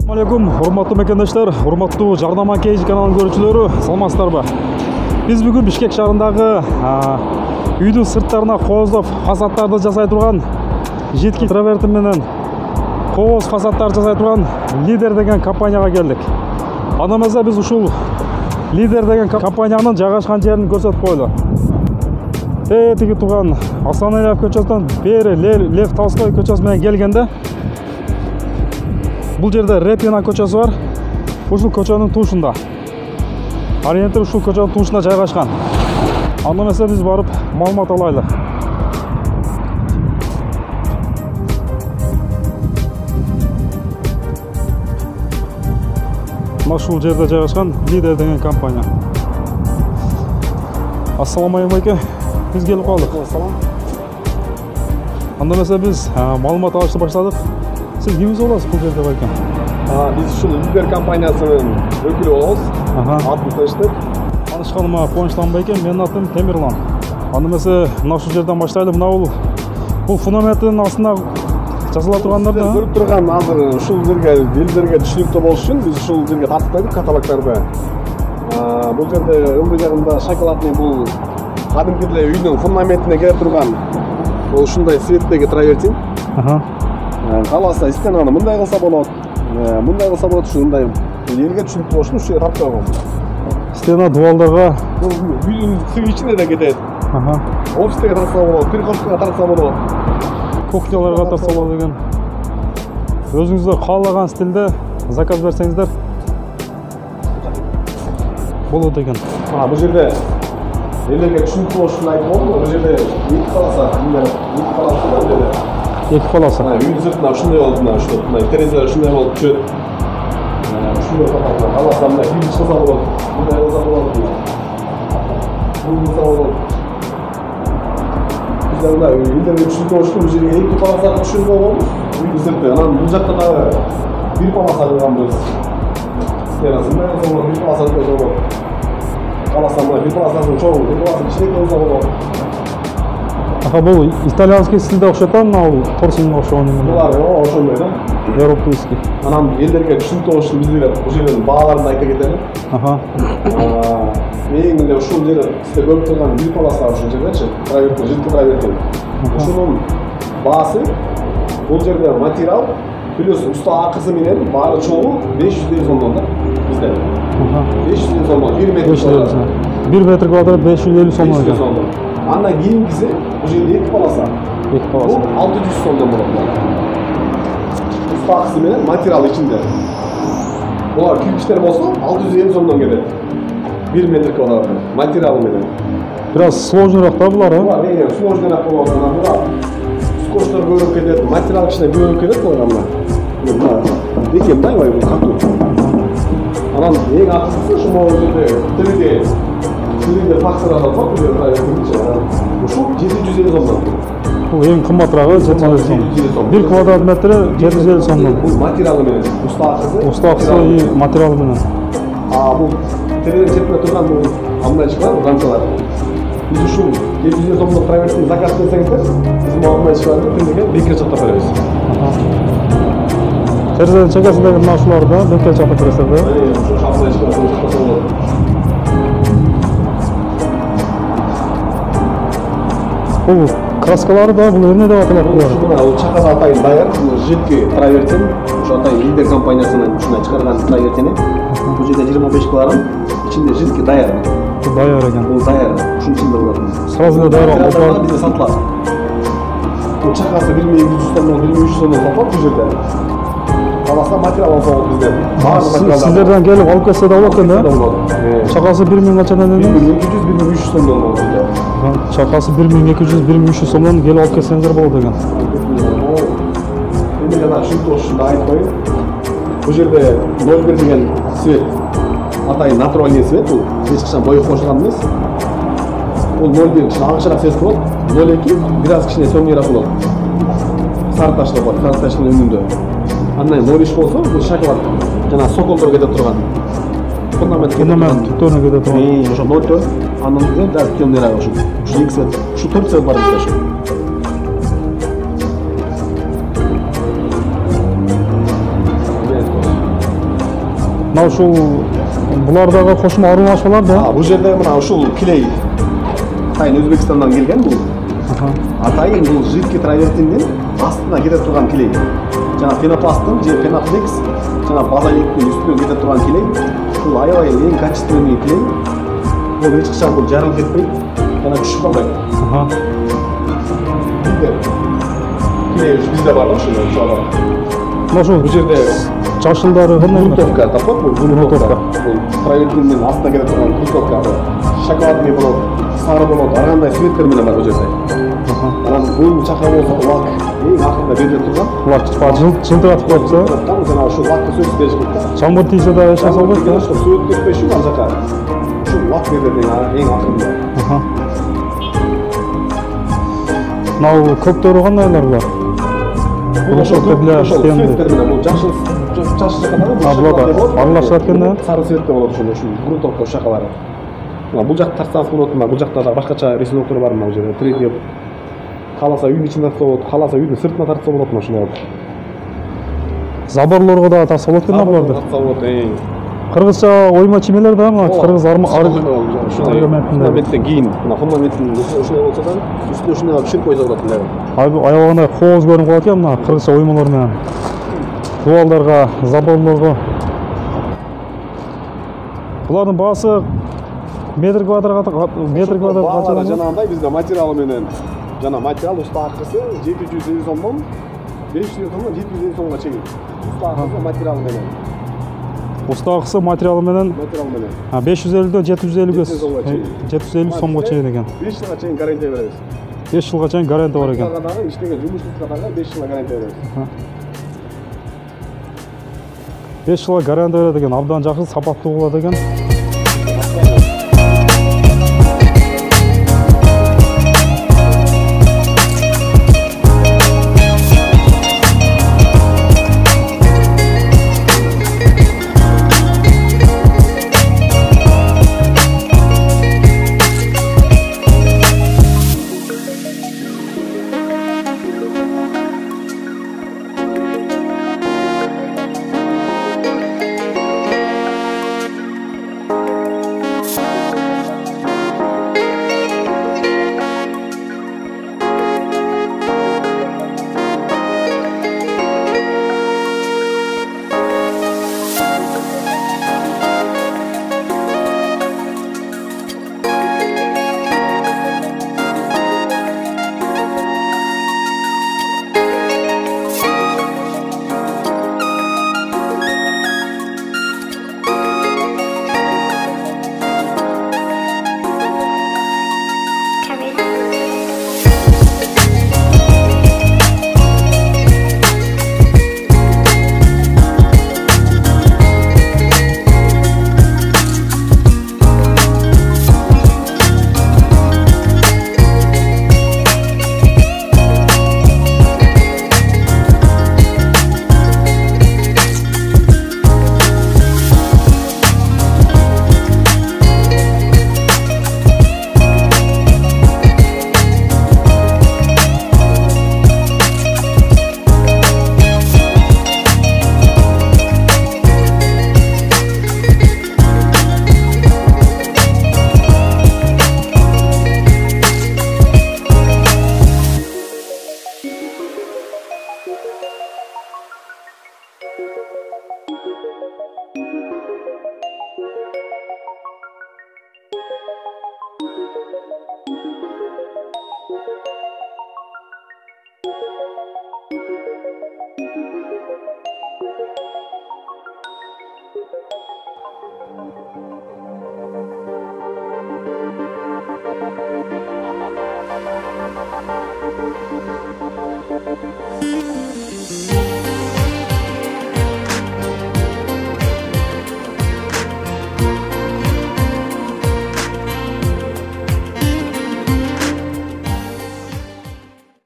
Assalamualaikum, hurmatli mekendештер, hurmatli Жардама Кейж каналының көрүүчүлөрү, саламатсыздарбы? Биз бүгүн Бишкек шаарындагы үйдүн сырттарына кооздоп фасадтарды жасай турган жетки траверти менен кооз фасадтарды жасай турган Лидер деген компанияга келдик. Андан эмесе биз ушул Лидер деген компаниянын жайгашкан жерин көрсөтүп койлу. Тиги турган Асанәлиев көчөсүнөн бери Лев Толстой көчөсү менен келгенде бұл жерде Репина көчөсү бар. Ушул көчөнүн тушунда. Ориентир ушул көчөнүн тушунда жайгашкан. Анда эмесе биз барып маалымат алайлы. Ушул жерде жайгашкан Лидер деген компания. Ассаламу алейкум. Биз келип калдык. Анда эмесе биз маалымат алышты баштадык. Siz kimisi olasınız bu жерде байкан? Biz şu Lider компаниясынын өкүлү болобуз. Атын таныштык. Танышканыма кубанычтамын байкан. Менин атым Темирлан. Анда эмесе мына ушул жерден баштайлы. Мына бул фундаменттин астында жасала тургандар да. Көрүп турган азыр ушул жерге элдерге түшүнүктүү болуш үчүн биз ушул жерге тартып койдук каталогдорду. Бул жерде ылдый жагында шоколадный бул кадимки эле үйдүн фундаментине келе турган ушундай цветтеги травертин. Каласа стенаны мындай кылса болот. Мындай кылса болот, ушундай элге түшүнүктүү болуш үчүн ушул жерге тартып койгон. Стена дуалдарга үйдүн ичине да кетет. Офистеге тартса болот, прихожкага тартса болот. Кухняларга тартса болот деген. Өзүңүздөр каалаган стилде заказ берсеңиздер болот экен. Бул жерде элге түшүнүктүү болуш үчүн айтып болдум. Бул жерде эки каласа, Эки полоса. Үйдүн сыртына ушундай болуп, мына терезелер ушундай болуп түшөт. Ушундай капатына каласа мына кийим чыгса болот. Мындай кылса болот. Бул кылса болот. Биз анда үйлерге түшүнүктүү болуш үчүн бул жерге эки полосага түшүрүп койгонбуз. Үйдүн сырты. Анан бул жакта дагы бир полоса кылганбыз. Стенасы мындай кылса болот, бир полоса кылса болот. Каласа мына бир полосасын чоң, бир полосасын кичинекей кылса болот. Бул итальянский стилде окшойт да, мына торсунга окшогон эмне? Булар ошондой да. Европейский. Анан элдерге түшүнүктүү болуш үчүн бизге бул жердин бааларын айта кетели. Эң эле ушул жер сизде көрүп турган бир полоса ушул жердечи, траверти, жидкий траверти. Ушунун баасы бул жерде материал плюс уста акысы менен баары чогуу 500 сомдон да бизде. 500 сомдон 1 метр квадрат. 1 метр квадрат 550 сомдон. Андан кийинкиси бул жерде эки полоса. Бул 600 сомдон болот. Уста акысы менен материал ичинде. Булар кирпичтер болсо 650 сомдон кетет. 1 метр квадрат материалы менен. Biraz сложныйраак да булар, Булар эң сложныйраак болот. Анан булар скотчтор көбүрөөк кетет, материал кичине көбүрөөк кетет булар мына. Бекем да, бул катуу. Анан эң акысысы ушул жерде 3D факторлар бар, бул жерде ушул 750 сомдон. Бул эң кымбатырагы 750 сом. 1 квадрат метри 750 сомдон. Бул материалы менен, уста акысы и материалы менен. Бул терезенин четинде турган бул мындай чыгат, рамкалар. Биз ушул 750 сомдон травертин заказ берсеңиздер, биз мындай чыгарды күнүгө бекер чатап беребиз. Терезенин чекесиндеги мына ушуларды бекер чатап бересиздер да? Ушул шаптай чыгат, Бул краскалары да бул эмне деп аталат булар? Бул чакасы атайын даяр, жидкий травертин, ушу атайын Лидер компаниясынын ушундай чыгарган травертини. Бул жерде 25 килограмм, ичинде жидкий даяр. Бул даяр экен. Бул даяр, ушунун ичинде болот. Сразу эле даяр бизде сатылат. Бул чакасы 1200 сомдон 1300 сомдон сатылат бул жерде. Каласа материал алса болот бизде. Сиздерден келип алып кетсе да болот экен да? Чакасы 1000 качандан эле? 1200-1300 сомдон болот бизде. Чакасы 1200-1300 сомдон келип алып кетсеңиздер болот экен. Эми жана түшүнүктүү болуш үчүн айтып коеюн. Бул жерде 01 деген цвет, атайын натуральный цвет, бул эч качан боёк кошулган эмес. Бул 01 аңчыраак цвет болот, 02 бир аз кичине сөңгүрөөк болот. Сары таштар бар, сары таштын өнүндө. Андан 03 болсо, бул шоколад жана соколдор кетип турган. Фундамент түтөнү кетип турган. Ошо 04, андан кийин да темныйраак ушул. Ушул эки цвет, ушул 4 цвет бар бизде. Мына ушул булардагы кошмо аралашмалар да. Бул жерде мына ушул клей атайын Өзбекстандан келген бул. Атайын бул жидкий травертиндин астына кете турган клей. Жана пенопласттын же пеноплекс жана базалиттин үстүнө кете турган клей. Бул аябай эң качественный клей. Бул эч качан бул жарылып кетпейт жана түшүп калбайт. Клей бизде бар ошол. Ошол Бул жерде чашылдары кандай? грунтовка тапат, бул грунтовка. Бул травертиндин астына кете турган грунтовка. Шоколадный болот, сары болот, ар кандай цветтер менен бар бул жерде. Анан бул чака болсо лак эң акырында бериле турган. Лак жылтыратып коюпса. Жана ушул лакты сөзсүз бериш керек. Чаңгыр тийсе да эч нерсе болбойт да. Сует кетпеш үчүн ал жака ушул лак берилет эң акырында. Мына көптөрү кандайлар бар? Бул ошол цветтер менен бул жашыл жакадагы аралашат экен да. сары цветте болот ушул грунтовка шакалары. Бул жакты тартсаңыз болот, бул жакта да башкача рисуноктор бар мына жерде. Третий кааласа үйдүн ичине тартса болот, кааласа үйдүн сыртына тартса болот ушундай. Заборлорго да тарса болот экен буларды. Тартса болот. Кыргызча ойма чимелер да мына кыргыз фундаменттен кийин мына фундаменттин ушундай болсо да үстүнө ушундай түшүрүп койсо болот мындай. Аябагандай кооз көрүнүп калат экен мына кыргызча оймолор менен. Дубалдарга, заборлорго. Булардын баасы метр квадрат канча? Жанагындай бизде материалы менен жана материал уста акысы 750 сомдон 500 сомдон 750 сомго чейин. Уста акысы материал менен. Уста акысы материалы менен 550дөн 750 сомго чейин экен. 5 жылга чейин гарантия беребиз. 5 жылга чейин гарантия бар экен. Дагы иштеген жумушчуга дагы 5 жылга гарантия беребиз. 5 жылга гарантия берет экен. Абдан жакшы, сапаттуу болот экен. Thank you.